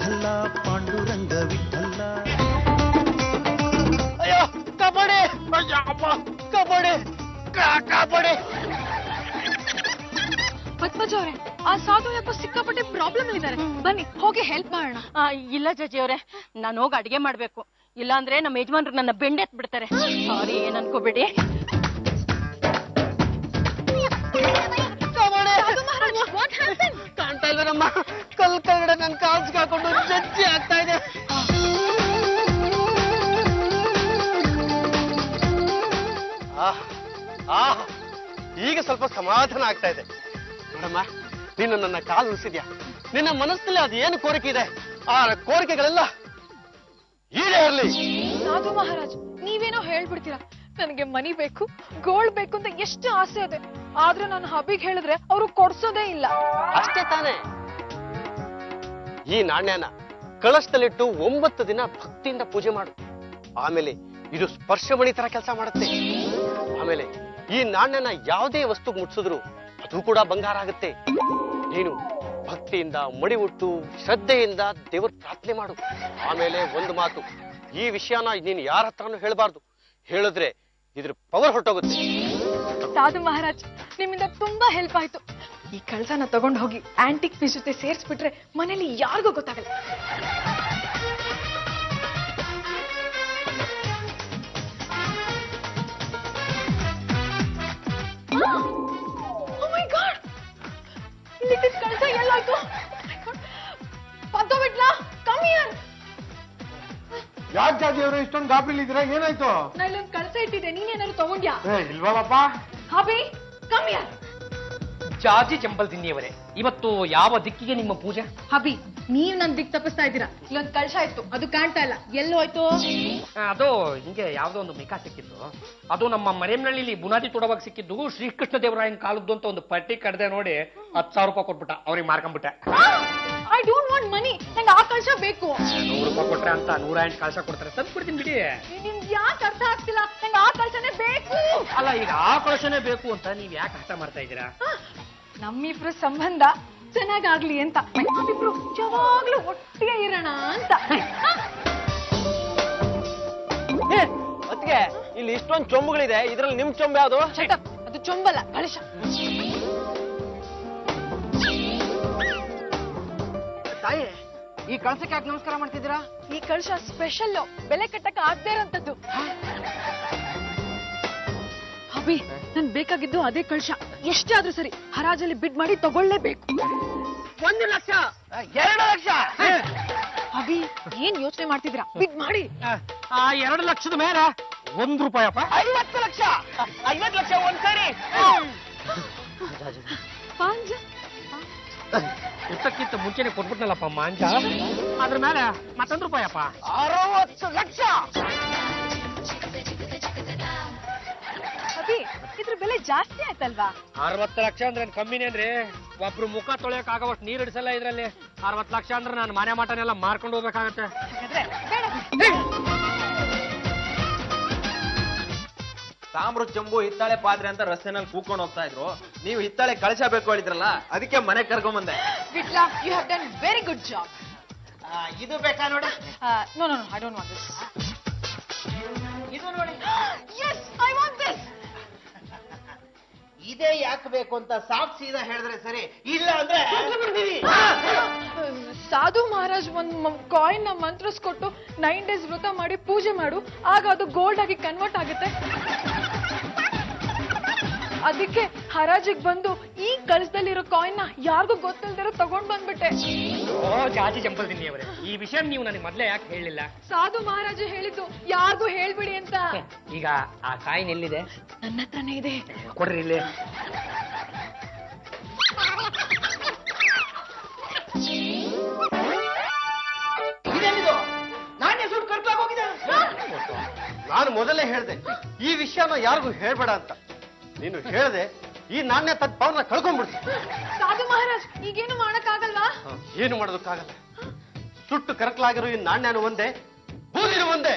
ವಿಠಲ ಪಾಂಡುರಂಗ ವಿಠಲ. ಅಯ್ಯೋ ಕಬಡ್ಡಿ, ಕಬಡ್ಡಿ ಕಬಡ್ಡಿ. ಪದ್ಮಜ ಅವರೇ, ಆ ಸಾಧು ಯಾಕೋ ಸಿಕ್ಕಾಪಟ್ಟೆ ಪ್ರಾಬ್ಲಮ್ ಇದ್ದಾರೆ, ಬನ್ನಿ ಹೋಗಿ ಹೆಲ್ಪ್ ಮಾಡೋಣ. ಇಲ್ಲ ಜಜ್ಜಿ ಅವರೇ, ನಾನು ಹೋಗಿ ಅಡಿಗೆ ಮಾಡ್ಬೇಕು, ಇಲ್ಲಾಂದ್ರೆ ನಮ್ಮ ಯಜಮಾನ್ರು ನನ್ನ ಬೆಂಡೆತ್ ಬಿಡ್ತಾರೆ. ಸಾರಿ, ಏನ್ ಅನ್ಕೋಬೇಡಿ. ಕಾಣ್ತಾ ಇಲ್ವೇನಮ್ಮ, ಕಲ್ ಕೆಳಗಡೆ ನನ್ ಕಾಲ್ಸ್ ಹಾಕೊಂಡು ಜಜ್ಜಿ ಆಗ್ತಾ ಇದೆ. ಈಗ ಸ್ವಲ್ಪ ಸಮಾಧಾನ ಆಗ್ತಾ ಇದೆ ನೋಡಮ್ಮ. ನೀನು ನನ್ನ ಕಾಲು ಉಳಿಸಿದ್ಯಾ, ನಿನ್ನ ಮನಸ್ಸಲ್ಲಿ ಅದು ಏನು ಕೋರಿಕೆ ಇದೆ ಆ ಕೋರಿಕೆಗಳೆಲ್ಲ ಈಡೇರಲಿ. ಸಾಧು ಮಹಾರಾಜ್, ನೀವೇನೋ ಹೇಳ್ಬಿಡ್ತೀರಾ. ನನಗೆ ಮನಿ ಬೇಕು, ಗೋಲ್ಡ್ ಬೇಕು ಅಂತ ಎಷ್ಟು ಆಸೆ ಇದೆ, ಆದ್ರೆ ನಾನು ಹಬ್ಬಿಗೆ ಹೇಳಿದ್ರೆ ಅವರು ಕೊಡ್ಸೋದೇ ಇಲ್ಲ. ಅಷ್ಟೇ ತಾನೇ. ಈ ನಾಣ್ಯನ ಕಳಶದಲ್ಲಿಟ್ಟು 9 ದಿನ ಭಕ್ತಿಯಿಂದ ಪೂಜೆ ಮಾಡು. ಆಮೇಲೆ ಇದು ಸ್ಪರ್ಶಮಣಿ ತರ ಕೆಲಸ ಮಾಡುತ್ತೆ. ಆಮೇಲೆ ಈ ನಾಣ್ಯನ ಯಾವುದೇ ವಸ್ತು ಮುಟ್ಸಿದ್ರು ಅದು ಕೂಡ ಬಂಗಾರ ಆಗುತ್ತೆ. ನೀನು ಭಕ್ತಿಯಿಂದ ಮಡಿ ಉಟ್ಟು ಶ್ರದ್ಧೆಯಿಂದ ದೇವರ ಪ್ರಾರ್ಥನೆ ಮಾಡು. ಆಮೇಲೆ ಒಂದು ಮಾತು, ಈ ವಿಷಯನ ನೀನು ಯಾರ ಹತ್ರನೂ ಹೇಳಬಾರ್ದು. ಹೇಳಿದ್ರೆ ಇದ್ರ ಪವರ್ ಹೊರಟೋಗುತ್ತೆ. ಸಾಧು ಮಹಾರಾಜ್, ನಿಮ್ಮಿಂದ ತುಂಬಾ ಹೆಲ್ಪ್ ಆಯ್ತು. ಈ ಕಳಸನ ತಗೊಂಡು ಹೋಗಿ ಆಂಟಿಕ್ ಪೀಸ್ ಜೊತೆ ಸೇರಿಸ್ಬಿಟ್ರೆ ಮನೇಲಿ ಯಾರಿಗೂ ಗೊತ್ತಾಗಲ್ಲ. ಕಳಸ ಎಲ್ಲಾಯ್ತು? ಪದ್ದೋಬಿಟ್ಲಾ? Come here. ಯಾಕೆ ಜಾಜಿಯವರು ಇಷ್ಟೊಂದು ಗಾಬರಿಲಿದ್ದೀರಾ? ಏನಾಯ್ತು? ನಾ ಇಲ್ಲೊಂದು ಕಳಸ ಇಟ್ಟಿದ್ದೆ, ನೀನೇನಾದ್ರು ತಗೊಂಡ್ಯಾ? ಇಲ್ವಲ್ಲಪ್ಪ. ಹಾಬಿ, ಕಮ್ ಹಿಯರ್. ಜಾಜಿ ಚಂಪಲ್ ತಿನ್ನಿಯವರೇ, ಇವತ್ತು ಯಾವ ದಿಕ್ಕಿಗೆ ನಿಮ್ಮ ಪೂಜೆ? ಹಬಿ, ನೀವ್ ನನ್ ದಿಕ್ ತಪ್ಪಿಸ್ತಾ ಇದ್ದೀರಾ. ಇಲ್ಲೊಂದ್ ಕಳಶ ಇತ್ತು, ಅದು ಕಾಣ್ತಾ ಇಲ್ಲ, ಎಲ್ಲೋ ಹೋಯ್ತು? ಅದು ಹಿಂಗೆ ಯಾವ್ದೋ ಒಂದು ಮಿಕಾ ಸಿಕ್ಕಿತ್ತು. ಅದು ನಮ್ಮ ಮರೆಮನಹಳ್ಳಿಲಿ ಬುನಾದಿ ತೊಡವಾಗ ಸಿಕ್ಕಿದ್ದು. ಶ್ರೀಕೃಷ್ಣ ದೇವರಾಯನ್ ಕಾಲದ್ದು ಅಂತ ಒಂದು ಪಟ್ಟಿ ಕಡ್ದೆ ನೋಡಿ 10,000 ರೂಪಾಯಿ ಕೊಟ್ಬಿಟ್ಟ, ಅವ್ರಿಗೆ ಮಾರ್ಕೊಂಡ್ಬಿಟ್ಟೆ. ಐ ಡೋಂಟ್ ವಾಂಟ್ ಮನಿ, ನಂಗೆ ಆ ಕಳಶ ಬೇಕು. 100 ರೂಪಾಯಿ ಕೊಟ್ರೆ ಅಂತ 108 ಕಳಶ ಕೊಡ್ತಾರೆ, ತಂದು ಕೊಡ್ತೀನಿ ಬಿಡಿ. ನಿಮ್ಗೆ ಯಾಕೆ ಅರ್ಥ ಆಗ್ತಿಲ್ಲ? ನಂಗೆ ಆ ಕಳಶನೇ ಬೇಕು. ಅಲ್ಲ, ಈಗ ಆ ಕಳಶನೇ ಬೇಕು ಅಂತ ನೀವ್ ಯಾಕೆ ಹಠ ಮಾಡ್ತಾ ಇದ್ದೀರಾ? ನಮ್ಮಿಬ್ರು ಸಂಬಂಧ ಚೆನ್ನಾಗಾಗ್ಲಿ ಅಂತ, ನಾವಿಬ್ರು ಯಾವಾಗ್ಲೂ ಒಟ್ಟಿಗೆ ಇರೋಣ ಅಂತ. ಅದಕ್ಕೆ ಇಲ್ಲಿ ಇಷ್ಟೊಂದು ಚೊಂಬುಗಳಿದೆ, ಇದ್ರಲ್ಲಿ ನಿಮ್ ಚೊಂಬು ಯಾವುದು? ಶಟಪ್, ಅದು ಚೊಂಬಲ್ಲ, ಕಳಶ. ತಾಯಿ, ಈ ಕಳಸಕ್ಕೆ ಯಾಕೆ ನಮಸ್ಕಾರ ಮಾಡ್ತಿದ್ದೀರಾ? ಈ ಕಳಶ ಸ್ಪೆಷಲ್, ಬೆಲೆ ಕಟ್ಟಕ್ಕೆ ಆಗದೆ ಇರೋಂಥದ್ದು. ಅಭಿ, ನನ್ ಬೇಕಾಗಿದ್ದು ಅದೇ ಕಳಶ. ಎಷ್ಟೇ ಆದ್ರೂ ಸರಿ, ಹರಾಜಲ್ಲಿ ಬಿಡ್ ಮಾಡಿ ತಗೊಳ್ಳೇಬೇಕು. 1 ಲಕ್ಷ, 2 ಲಕ್ಷ. ಅಭಿ, ಏನ್ ಯೋಚನೆ ಮಾಡ್ತಿದ್ದೀರಾ? ಬಿಡ್ ಮಾಡಿ. ಆ 2 ಲಕ್ಷದ ಮೇಲೆ 1 ರೂಪಾಯಪ್ಪ. 50 ಲಕ್ಷ, 50 ಲಕ್ಷ ಒಂದ್ ಸರಿ. ಪಾಂಜ ಊಟಕ್ಕಿಂತ ಮುಂಚೆನೆ ಕೊಟ್ಬಿಟ್ನಲ್ಲಪ್ಪ ಮಾಂಜ. ಅದ್ರ ಮೇಲೆ ಮತ್ತೊಂದು ರೂಪಾಯಪ್ಪ. 60 ಲಕ್ಷ. ಅಭಿ, ಇದ್ರ ಬೆಲೆ ಜಾಸ್ತಿ ಆಯ್ತಲ್ವಾ? 60 ಲಕ್ಷ ಅಂದ್ರೆ ಕಮ್ಮಿನೇ ಅಂದ್ರೆ ಒಬ್ರು ಮುಖ ತೊಳೆಯಕ್ ಆಗವಷ್ಟು ನೀರ್ ಇಡಿಸಲ್ಲ ಇದ್ರಲ್ಲಿ. 60 ಲಕ್ಷ ಅಂದ್ರೆ ನಾನು ಮನೆ ಮಾಟನೆಲ್ಲ ಮಾರ್ಕೊಂಡು ಹೋಗ್ಬೇಕಾಗತ್ತೆ. ಹಾಗಾದ್ರೆ ಬೇಡ. ತಾಮ್ರ ಚಂಬು ಹಿತ್ತಾಳೆ ಪಾತ್ರೆ ಅಂತ ರಸ್ತೆನಲ್ಲಿ ಕೂತ್ಕೊಂಡು ಹೋಗ್ತಾ ಇದ್ರು. ನೀವು ಹಿತ್ತಾಳೆ ಕಳಶ ಬೇಕು ಹೇಳಿದ್ರಲ್ಲ, ಅದಕ್ಕೆ ಮನೆ ಕರ್ಕೊಂಡ್ ಬಂದೆ. ವಿಟ್ಲಾ, you have done very good job. ಇದು ಬೇಕಾ ನೋಡಿ? No no no, I don't want this. ಇದು ನೋಡಿ. Yes, I want this. ಇದೇ ಯಾಕೆ ಬೇಕು ಅಂತ ಸಾಫ್ ಸೀದಾ ಹೇಳಿದ್ರೆ ಸರಿ, ಇಲ್ಲ ಅಂದ್ರೆ ಸಾಧು ಮಹಾರಾಜ್ ಒಂದ್ ಕಾಯಿನ್ ನ ಮಂತ್ರಿಸ್ಕೊಟ್ಟು 9 days ವ್ರತ ಮಾಡಿ ಪೂಜೆ ಮಾಡು, ಆಗ ಅದು ಗೋಲ್ಡ್ ಆಗಿ ಕನ್ವರ್ಟ್ ಆಗುತ್ತೆ. ಅದಕ್ಕೆ ಹರಾಜಿಗೆ ಬಂದು ಈ ಕಳಸದಲ್ಲಿರೋ ಕಾಯಿನ್ ನ ಯಾರಿಗೂ ಗೊತ್ತಿಲ್ದಿರೋ ತಗೊಂಡ್ ಬಂದ್ಬಿಟ್ಟೆ. ಓ ಜಾಜಿ ಚಂಪಲ್ ತಿನ್ನಿಯವರೇ, ಈ ವಿಷಯ ನೀವು ನನಗೆ ಮೊದ್ಲೇ ಯಾಕೆ ಹೇಳಿಲ್ಲ? ಸಾಧು ಮಹಾರಾಜ ಹೇಳಿದ್ದು ಯಾರಿಗೂ ಹೇಳ್ಬಿಡಿ ಅಂತ. ಈಗ ಆ ಕಾಯಿನ್ ಎಲ್ಲಿದೆ? ನನ್ನ ಹತ್ರನೇ ಇದೆ. ಕೊಡ್ರಿ ಇಲ್ಲಿ. ನಾನು ಮೊದಲೇ ಹೇಳ್ದೆ ಈ ವಿಷಯನ ಯಾರಿಗೂ ಹೇಳ್ಬೇಡ ಅಂತ. ನೀನು ಹೇಳ್ದೆ, ಈ ನಾಣ್ಯ ತನ್ನ ಪವರ್ನ ಕಳ್ಕೊಂಡ್ಬಿಡ್ತು. ಸಾಧು ಮಹಾರಾಜ್, ಈಗೇನು ಮಾಡಕ್ಕಾಗಲ್ವಾ? ಏನು ಮಾಡೋದಕ್ಕಾಗಲ್ಲ. ಸುಟ್ಟು ಕರಕಲಾಗಿರೋ ಈ ನಾಣ್ಯನು ಒಂದೇ, ಬೂದಿನೂ ಒಂದೇ.